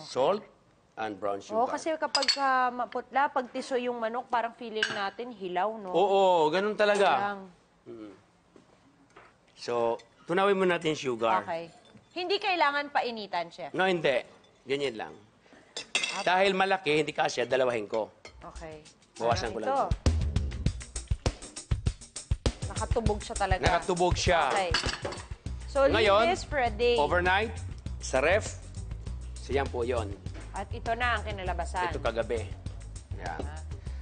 Salt and brown sugar. Oo, kasi kapag maputla, pag tiso yung manok, parang feeling natin hilaw, no? Oo, ganun talaga. Lang. So, tunawin mo natin yung sugar. Okay. Hindi kailangan painitan, chef. No, hindi. Ganyan lang. Dahil malaki, hindi kasya, dalawahin ko. Okay. Bawasan ko lang ito. Nakatubog siya talaga. Nakatubog siya. Okay. So, Ngayon, leave this for a day. overnight, sa ref. So, yan po yun. At ito na ang kinalabasan. Ito kagabi. Yan.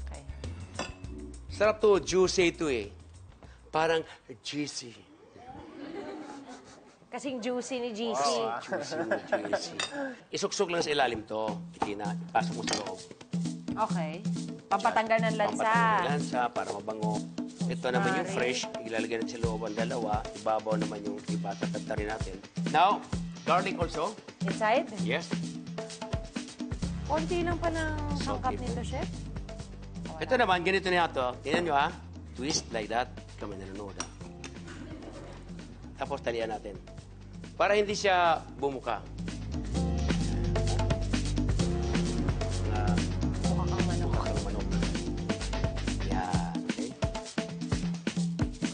Okay. Sarap to, juicy ito eh. Parang juicy. Kasing juicy ni GC. Juicy. Isuksok lang sa ilalim to. Itina, ipasok mo sa loob. Okay. Pampatanggal ng lansa. Pampatanggal ng lansa para mabango. Ito naman yung fresh. Ilalagay natin sa loob ang dalawa. Ibabaw naman yung iba. Tatatarin natin. Now, garlic also. Inside? Yes. Konti lang pa ng sangkap Salty nito, chef. Ito naman, ganito na ito. Tingnan nyo ha. Twist like that. Kami nanonood ha. Tapos talian natin. Para hindi siya bumuka. Mukha kang manok. Bumuka ng manok. Yan. Okay.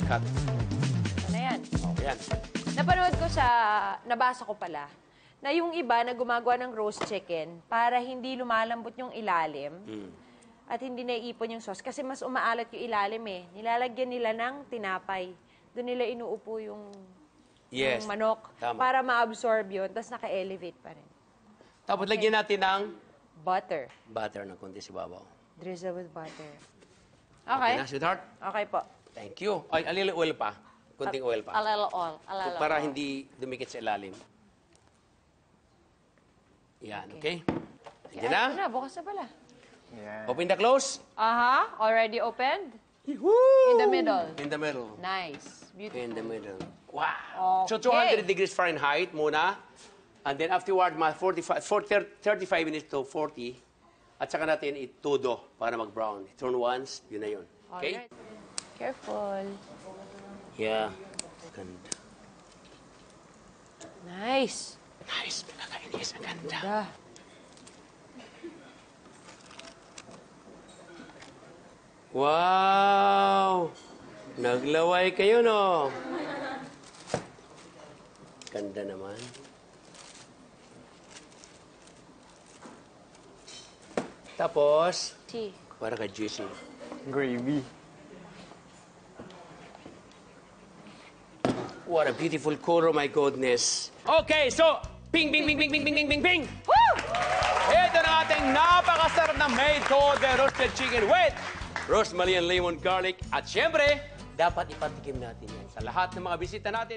Cut. Ito na yan. Okay yan. Napanood ko nabasa ko pala, na yung iba na gumagawa ng roast chicken para hindi lumalambot yung ilalim at hindi naiipon yung sauce. Kasi mas umaalat yung ilalim eh. Nilalagyan nila ng tinapay. Doon nila inuupo yung manok Tama. para ma-absorb yun. Tapos naka-elevate pa rin. Tapos lagyan natin ng Butter. butter ng konti sa babaw. Drizzle with butter. Okay Okay. na, sweetheart? Okay po. Thank you. Ay, a little oil pa. Kunting oil pa. A little oil. A little Para oil. hindi dumikit sa ilalim. Yan, okay? Nandiyan Ay, na. ito na, bukas na pala. Open the close. Aha, already opened? Woo! In the middle. In the middle. Nice. Beautiful. In the middle. Wow. So Okay. 200 degrees Fahrenheit muna. And then afterward, 35 minutes to 40. At saka natin itudo para mag-brown. Turn once, yun na yun. Okay? Alright. Careful. Yeah. Ganda. Nice. Nice. Pinakainis. Ang ganda. Da. Wow! Naglaway kayo, no? Ganda naman. Tapos, Tea. para ka-juicy. Gravy. What a beautiful color, my goodness. Okay, so, ping, ping, ping, ping, ping, ping, ping, ping, ping. Woo! Ito na ating napakasarap na made de roasted chicken with rosemary and lemon garlic. At syempre, dapat ipatikim natin yan sa lahat ng mga bisita natin.